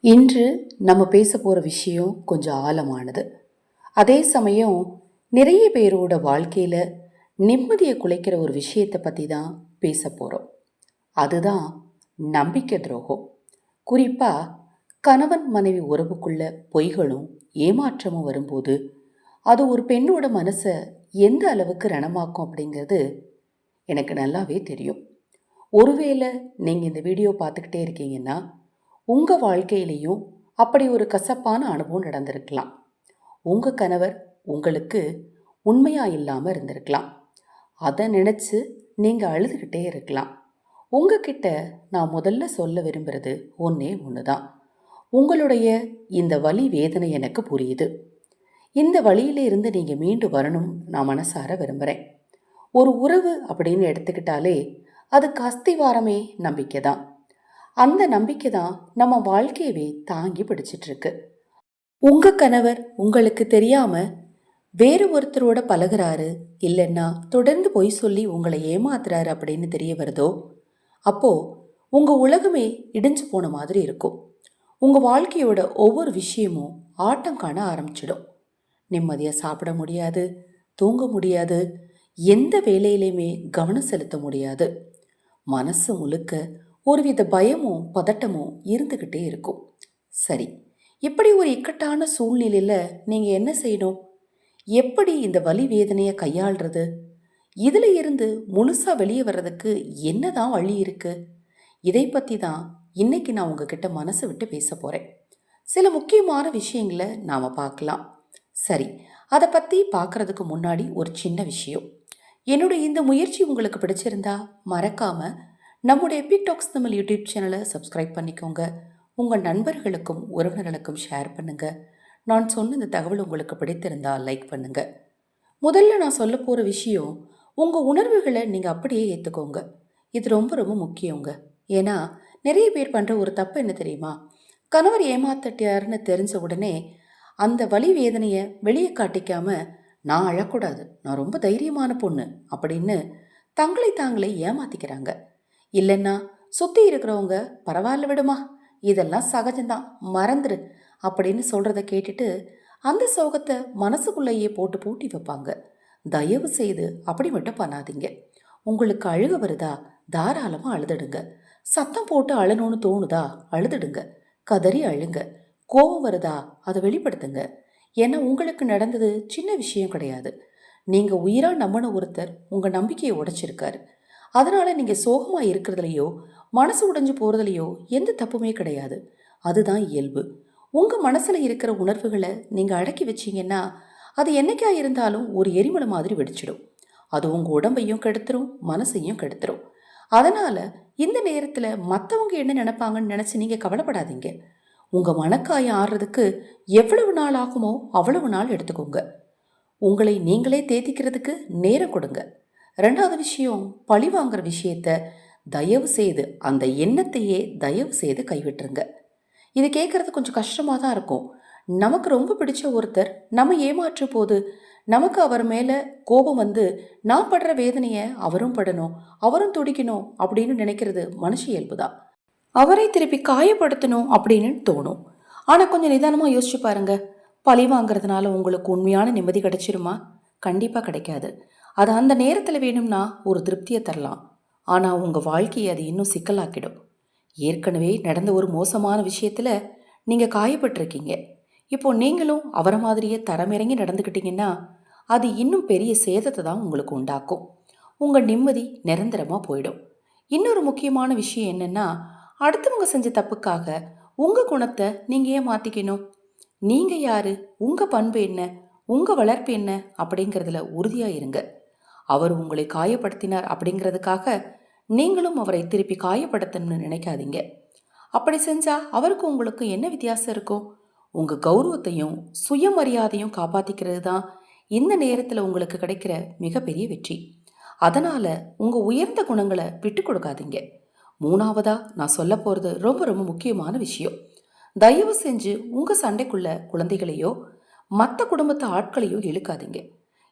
இன்று நம்ம பேச போகிற விஷயம் கொஞ்சம் ஆழமானது. அதே சமயம் நிறைய பேரோட வாழ்க்கையில் நிம்மதியை குலைக்கிற ஒரு விஷயத்தை பற்றி தான் பேச போகிறோம். அதுதான் நம்பிக்கை துரோகம். குறிப்பாக கணவன் மனைவி உறவுக்குள்ள பொய்களும் ஏமாற்றமும் வரும்போது அது ஒரு பெண்ணோட மனசை எந்த அளவுக்கு ரணமாக்கும் அப்படிங்கிறது எனக்கு நல்லாவே தெரியும். ஒருவேளை நீங்கள் இந்த வீடியோ பார்த்துக்கிட்டே இருக்கீங்கன்னா உங்கள் வாழ்க்கையிலையும் அப்படி ஒரு கசப்பான அனுபவம் நடந்திருக்கலாம். உங்கள் கணவர் உங்களுக்கு உண்மையாக இல்லாமல் இருந்திருக்கலாம். அதை நினச்சி நீங்கள் அழுதுகிட்டே இருக்கலாம். உங்ககிட்ட நான் முதல்ல சொல்ல விரும்புகிறது ஒன்றே ஒன்று தான். உங்களுடைய இந்த வலி வேதனை எனக்கு புரியுது. இந்த வழியிலிருந்து நீங்கள் மீண்டு வரணும் நான் மனசார விரும்புகிறேன். ஒரு உறவு அப்படின்னு எடுத்துக்கிட்டாலே அதுக்கு அஸ்திவாரமே நம்பிக்கை தான். அந்த நம்பிக்கை தான் நம்ம வாழ்க்கையவே தாங்கி பிடிச்சிட்ருக்கு. உங்கள் கணவர் உங்களுக்கு தெரியாமல் வேறு ஒருத்தரோட பழகிறாரு, இல்லைன்னா தொடர்ந்து பொய் சொல்லி உங்களை ஏமாத்துறாரு அப்படின்னு தெரிய வருதோ, அப்போது உங்கள் உலகமே இடிஞ்சு போன மாதிரி இருக்கும். உங்கள் வாழ்க்கையோட ஒவ்வொரு விஷயமும் ஆட்டம் காண ஆரம்பிச்சிடும். நிம்மதியாக சாப்பிட முடியாது, தூங்க முடியாது, எந்த வேலையிலையுமே கவனம் செலுத்த முடியாது. மனசு முழுக்க ஒருவித பயமும் பதட்டமும் இருந்துக்கிட்டே இருக்கும். சரி, இப்படி ஒரு இக்கட்டான சூழ்நிலையில் நீங்கள் என்ன செய்யணும்? எப்படி இந்த வலி வேதனையை கையாளுறது? இதில் இருந்து முழுசாக வெளியே வர்றதுக்கு என்னதான் வழி இருக்குது? இதை பற்றி தான் இன்னைக்கு நான் உங்ககிட்ட மனசை விட்டு பேச போகிறேன். சில முக்கியமான விஷயங்களை நாம் பார்க்கலாம். சரி, அதை பற்றி பார்க்குறதுக்கு முன்னாடி ஒரு சின்ன விஷயம். என்னுடைய இந்த முயற்சி உங்களுக்கு பிடிச்சிருந்தா மறக்காமல் நம்முடைய எபிக் டாக்ஸ் தமிழ் யூடியூப் சேனலை சப்ஸ்கிரைப் பண்ணிக்கோங்க. உங்கள் நண்பர்களுக்கும் உறவினர்களுக்கும் ஷேர் பண்ணுங்கள். நான் சொன்ன இந்த தகவல் உங்களுக்கு பிடித்திருந்தால் லைக் பண்ணுங்கள். முதல்ல நான் சொல்ல போகிற விஷயம், உங்கள் உணர்வுகளை நீங்கள் அப்படியே ஏற்றுக்கோங்க. இது ரொம்ப ரொம்ப முக்கியங்க. ஏன்னா நிறைய பேர் பண்ணுற ஒரு தப்பு என்ன தெரியுமா? கணவர் ஏமாத்திட்டாருன்னு தெரிஞ்ச உடனே அந்த வலி வேதனையை வெளியே காட்டிக்காம, நான் அழக்கூடாது, நான் ரொம்ப தைரியமான பொண்ணு அப்படின்னு தங்களை தாங்களே ஏமாத்திக்கிறாங்க. இல்லைன்னா சுற்றி இருக்கிறவங்க பரவாயில்ல விடுமா, இதெல்லாம் சகஜம்தான், மறந்துடு அப்படின்னு சொல்கிறத கேட்டுட்டு அந்த சோகத்தை மனசுக்குள்ளேயே போட்டு பூட்டி வைப்பாங்க. தயவு செய்து அப்படி மட்டும் பண்ணாதீங்க. உங்களுக்கு அழுக வருதா, தாராளமாக அழுதுடுங்க. சத்தம் போட்டு அழணும்னு தோணுதா, அழுதுடுங்க. கதறி அழுங்க. கோபம் வருதா, அதை வெளிப்படுத்துங்க. ஏன்னா உங்களுக்கு நடந்தது சின்ன விஷயம் கிடையாது. நீங்கள் உயிராக நம்பின ஒருத்தர் உங்கள் நம்பிக்கையை உடைச்சிருக்காரு. அதனால் நீங்கள் சோகமாக இருக்கிறதுலையோ மனசு உடைஞ்சு போகிறதுலையோ எந்த தப்புமே கிடையாது. அதுதான் இயல்பு. உங்கள் மனசில் இருக்கிற உணர்வுகளை நீங்கள் அடக்கி வச்சிங்கன்னா அது என்னைக்கா இருந்தாலும் ஒரு எரிமலை மாதிரி வெடிச்சிடும். அது உங்கள் உடம்பையும் கெடுத்துரும், மனசையும் கெடுத்துரும். அதனால் இந்த நேரத்தில் மற்றவங்க என்ன நினைப்பாங்கன்னு நினச்சி நீங்கள் கவலைப்படாதீங்க. உங்கள் மனக்காயம் ஆறுறதுக்கு எவ்வளவு நாள் ஆகுமோ அவ்வளவு நாள் எடுத்துக்கோங்க. உங்களை நீங்களே தேத்திக்கிறதுக்கு நேரம் கொடுங்க. ரெண்டாவது விஷயம், பழி வாங்குற விஷயத்த தயவு செய்து, அந்த எண்ணத்தையே தயவு செய்து கைவிட்டுருங்க. இது கேட்குறது கொஞ்சம் கஷ்டமாக தான் இருக்கும். நமக்கு ரொம்ப பிடிச்ச ஒருத்தர் நம்ம ஏமாற்ற போது நமக்கு அவர் மேலே கோபம் வந்து நான் படுற வேதனையை அவரும் படணும், அவரும் துடிக்கணும் அப்படின்னு நினைக்கிறது மனுஷ இயல்பு தான். அவரை திருப்பி காயப்படுத்தணும் அப்படின்னு தோணும். ஆனால் கொஞ்சம் நிதானமாக யோசிச்சு பாருங்க. பழி வாங்கிறதுனால உங்களுக்கு உண்மையான நிம்மதி கிடைச்சிருமா? கண்டிப்பாக கிடைக்காது. அது அந்த நேரத்தில் வேணும்னா ஒரு திருப்தியை தரலாம். ஆனால் உங்கள் வாழ்க்கையை அது இன்னும் சிக்கலாக்கிடும். ஏற்கனவே நடந்த ஒரு மோசமான விஷயத்தில் நீங்கள் காயப்பட்டிருக்கீங்க. இப்போது நீங்களும் அவரை மாதிரியே தரமிறங்கி நடந்துக்கிட்டீங்கன்னா அது இன்னும் பெரிய சேதத்தை தான் உங்களுக்கு உண்டாக்கும். உங்கள் நிம்மதி நிரந்தரமாக போயிடும். இன்னொரு முக்கியமான விஷயம் என்னென்னா, அடுத்தவங்க செஞ்ச தப்புக்காக உங்கள் குணத்தை நீங்கள் ஏன் மாற்றிக்கணும்? நீங்கள் யார், உங்கள் பண்பு என்ன, உங்கள் வளர்ப்பு என்ன அப்படிங்கிறதுல உறுதியாக இருங்க. அவர் உங்களை காயப்படுத்தினார் அப்படிங்கிறதுக்காக நீங்களும் அவரை திருப்பி காயப்படுத்தணும்னு நினைக்காதீங்க. அப்படி செஞ்சால் அவருக்கு உங்களுக்கு என்ன வித்தியாசம் இருக்கும்? உங்கள் கௌரவத்தையும் சுயமரியாதையும் காப்பாற்றிக்கிறது தான் இந்த நேரத்தில் உங்களுக்கு கிடைக்கிற மிகப்பெரிய வெற்றி. அதனால் உங்கள் உயர்ந்த குணங்களை விட்டு கொடுக்காதீங்க. மூணாவதா நான் சொல்ல போகிறது ரொம்ப ரொம்ப முக்கியமான விஷயம். தயவு செஞ்சு உங்கள் சண்டைக்குள்ள குழந்தைகளையோ மற்ற குடும்பத்து ஆட்களையோ இழுக்காதீங்க.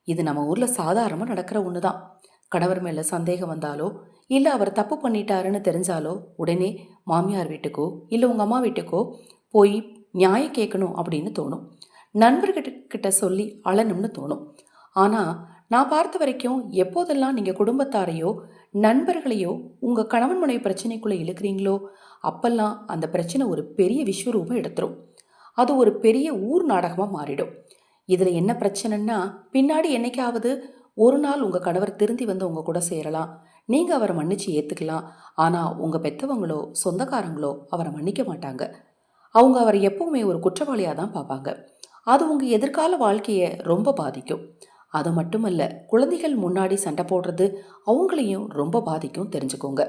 இது நம்ம ஊரில் சாதாரணமாக நடக்கிற ஒன்று தான். கணவர் மேலே சந்தேகம் வந்தாலோ இல்லை அவர் தப்பு பண்ணிட்டாருன்னு தெரிஞ்சாலோ உடனே மாமியார் வீட்டுக்கோ இல்லை உங்கள் அம்மா வீட்டுக்கோ போய் நியாயம் கேட்கணும் அப்படின்னு தோணும். நண்பர்கிட்ட சொல்லி அழணும்னு தோணும். ஆனால் நான் பார்த்த வரைக்கும் எப்போதெல்லாம் நீங்கள் குடும்பத்தாரையோ நண்பர்களையோ உங்கள் கணவன் மனைவி பிரச்சனைக்குள்ளே இழுக்கிறீங்களோ அப்பெல்லாம் அந்த பிரச்சனை ஒரு பெரிய விஸ்வரூபம் எடுத்துரும். அது ஒரு பெரிய ஊர் நாடகமாக மாறிடும். இதில் என்ன பிரச்சனைன்னா, பின்னாடி என்னைக்காவது ஒரு நாள் உங்கள் கணவர் திருந்தி வந்து உங்கள் கூட சேரலாம், நீங்கள் அவரை மன்னிச்சு ஏற்றுக்கலாம். ஆனால் உங்கள் பெற்றவங்களோ சொந்தக்காரங்களோ அவரை மன்னிக்க மாட்டாங்க. அவங்க அவரை எப்பவுமே ஒரு குற்றவாளியாக தான் பார்ப்பாங்க. அது உங்கள் எதிர்கால வாழ்க்கையை ரொம்ப பாதிக்கும். அது மட்டுமல்ல, குழந்தைகள் முன்னாடி சண்டை போடுறது அவங்களையும் ரொம்ப பாதிக்கும், தெரிஞ்சுக்கோங்க.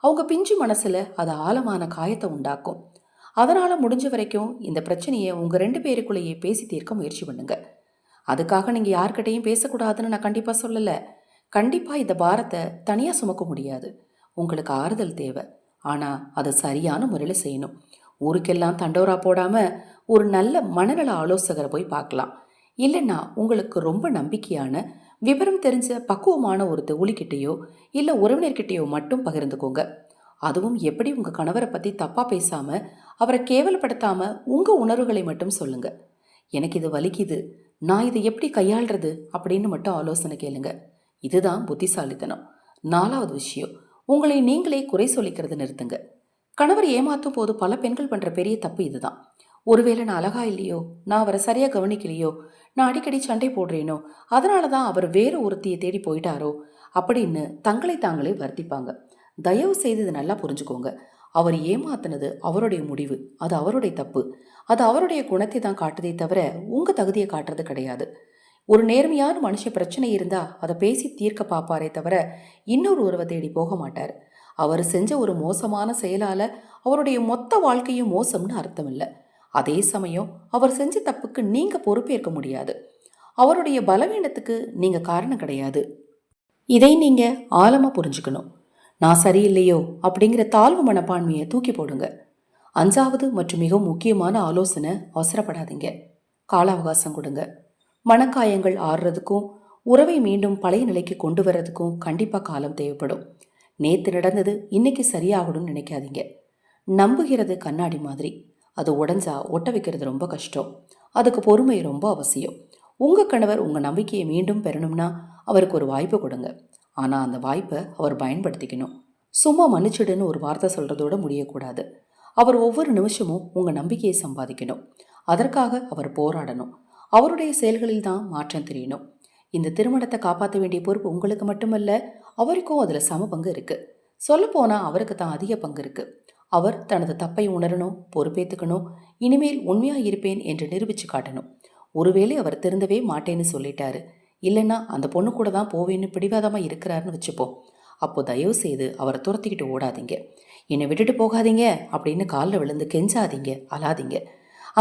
அவங்க பிஞ்சு மனசில் அது ஆழமான காயத்தை உண்டாக்கும். அதனால் முடிஞ்ச வரைக்கும் இந்த பிரச்சனையை உங்கள் 2 பேருக்குள்ளேயே பேசி தீர்க்க முயற்சி பண்ணுங்க. அதுக்காக நீங்கள் யார்கிட்டையும் பேசக்கூடாதுன்னு நான் கண்டிப்பாக சொல்லலை. கண்டிப்பாக இந்த பாரத்தை தனியாக சுமக்க முடியாது. உங்களுக்கு ஆறுதல் தேவை. ஆனால் அதை சரியான முறையில் செய்யணும். ஊருக்கெல்லாம் தண்டோரா போடாமல் ஒரு நல்ல மனநல ஆலோசகரை போய் பார்க்கலாம். இல்லைன்னா உங்களுக்கு ரொம்ப நம்பிக்கையான விவரம் தெரிஞ்ச பக்குவமான ஒரு தோழிக்கிட்டேயோ இல்லை உறவினர்கிட்டேயோ மட்டும் பகிர்ந்துக்கோங்க. அதுவும் எப்படி உங்கள் கணவரை பற்றி தப்பாக பேசாமல் அவரை கேவலப்படுத்தாமல் உங்கள் உணர்வுகளை மட்டும் சொல்லுங்க. எனக்கு இது வலிக்குது, நான் இதை எப்படி கையாளுறது அப்படின்னு மட்டும் ஆலோசனை கேளுங்க. இதுதான் புத்திசாலித்தனம். 4வது விஷயம், உங்களை நீங்களே குறை சொல்லிக்கிறது நிறுத்துங்க. கணவர் ஏமாத்தும் போது பல பெண்கள் பண்ணுற பெரிய தப்பு இதுதான். ஒருவேளை நான் அழகா இல்லையோ, நான் அவரை சரியாக கவனிக்கலையோ, நான் அடிக்கடி சண்டை போடுறேனோ, அதனால தான் அவர் வேற ஒருத்தியை தேடி போயிட்டாரோ அப்படின்னு தங்களை தாங்களே வருத்திப்பாங்க. தயவு செய்து இதை நல்லா புரிஞ்சுக்கோங்க. அவர் ஏமாத்தினது அவருடைய முடிவு, அது அவருடைய தப்பு, அது அவருடைய குணத்தை தான் காட்டுதே தவிர உங்கள் தகுதியை காட்டுறது கிடையாது. ஒரு நேர்மையான மனுஷன் பிரச்சனை இருந்தால் அதை பேசி தீர்க்க பார்ப்பாரே தவிர இன்னொரு உறவை தேடி போக மாட்டார். அவர் செஞ்ச ஒரு மோசமான செயலால் அவருடைய மொத்த வாழ்க்கையும் மோசம்னு அர்த்தம் இல்லை. அதே சமயம் அவர் செஞ்ச தப்புக்கு நீங்கள் பொறுப்பேற்க முடியாது. அவருடைய பலவீனத்துக்கு நீங்கள் காரணம் கிடையாது. இதை நீங்கள் ஆழமாக புரிஞ்சுக்கணும். நான் சரியில்லையோ அப்படிங்கிற தாழ்வு மனப்பான்மையை தூக்கி போடுங்க. 5வது மற்றும் மிகவும் முக்கியமான ஆலோசனை, அவசரப்படாதீங்க. கால அவகாசம் கொடுங்க. மனக்காயங்கள் ஆறுறதுக்கும் உறவை மீண்டும் பழைய நிலைக்கு கொண்டு வர்றதுக்கும் கண்டிப்பாக காலம் தேவைப்படும். நேற்று நடந்தது இன்னைக்கு சரியாகணும்னு நினைக்காதீங்க. நம்புகிறது கண்ணாடி மாதிரி, அது உடஞ்சா ஒட்ட வைக்கிறது ரொம்ப கஷ்டம். அதுக்கு பொறுமை ரொம்ப அவசியம். உங்கள் கணவர் உங்கள் நம்பிக்கையை மீண்டும் பெறணும்னா அவருக்கு ஒரு வாய்ப்பு கொடுங்க. ஆனால் அந்த வாய்ப்பை அவர் பயன்படுத்திக்கணும். சும்மா மன்னிச்சிடுன்னு ஒரு வார்த்தை சொல்கிறதோடு முடியக்கூடாது. அவர் ஒவ்வொரு நிமிஷமும் உங்கள் நம்பிக்கையை சம்பாதிக்கணும். அதற்காக அவர் போராடணும். அவருடைய செயல்களில் தான் மாற்றம் தெரியணும். இந்த திருமணத்தை காப்பாற்ற வேண்டிய பொறுப்பு உங்களுக்கு மட்டுமல்ல, அவருக்கும் அதில் சம பங்கு இருக்குது. சொல்லப்போனால் அவருக்கு தான் அதிக பங்கு இருக்குது. அவர் தனது தப்பை உணரணும், பொறுப்பேற்றுக்கணும், இனிமேல் உண்மையாக இருப்பேன் என்று நிரூபித்து காட்டணும். ஒருவேளை அவர் திருந்தவே மாட்டேன்னு சொல்லிட்டாரு, இல்லைன்னா அந்த பொண்ணு கூட தான் போவேன்னு பிடிவாதமாக இருக்கிறாருன்னு வச்சுப்போம். அப்போ தயவு செய்து அவரை துரத்திக்கிட்டு ஓடாதீங்க. என்னை விட்டுட்டு போகாதீங்க அப்படின்னு காலில் விழுந்து கெஞ்சாதீங்க, அழாதீங்க.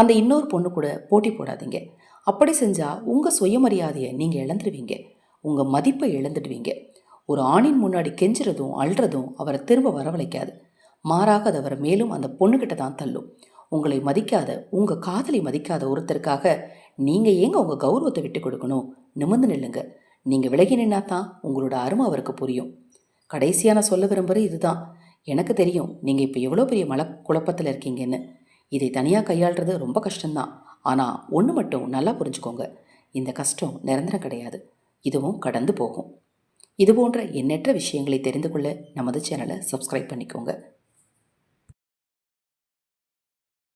அந்த இன்னொரு பொண்ணு கூட போட்டி போடாதீங்க. அப்படி செஞ்சால் உங்கள் சுயமரியாதையை நீங்கள் இழந்துடுவீங்க, உங்கள் மதிப்பை இழந்துடுவீங்க. ஒரு ஆணின் முன்னாடி கெஞ்சுறதும் அழுறதும் அவரை திரும்ப வரவழைக்காது. மாறாக அது அவரை மேலும் அந்த பொண்ணுக்கிட்ட தான் தள்ளும். உங்களை மதிக்காத, உங்கள் காதலை மதிக்காத ஒருத்தருக்காக நீங்கள் ஏங்க உங்கள் கௌரவத்தை விட்டு கொடுக்கணும்? நிமிர்ந்து நில்லுங்க. நீங்கள் விலகி நின்னா தான் உங்களோட அருமை அவருக்கு புரியும். கடைசியாக நான் சொல்ல விரும்புகிறது இதுதான். எனக்கு தெரியும் நீங்கள் இப்போ எவ்வளோ பெரிய குழப்பத்தில் இருக்கீங்கன்னு. இதை தனியாக கையாளுறது ரொம்ப கஷ்டம்தான். ஆனால் ஒன்று மட்டும் நல்லா புரிஞ்சுக்கோங்க, இந்த கஷ்டம் நிரந்தரம் கிடையாது. இதுவும் கடந்து போகும். இது போன்ற எண்ணற்ற விஷயங்களை தெரிந்து கொள்ள நமது சேனலை சப்ஸ்கிரைப் பண்ணிக்கோங்க.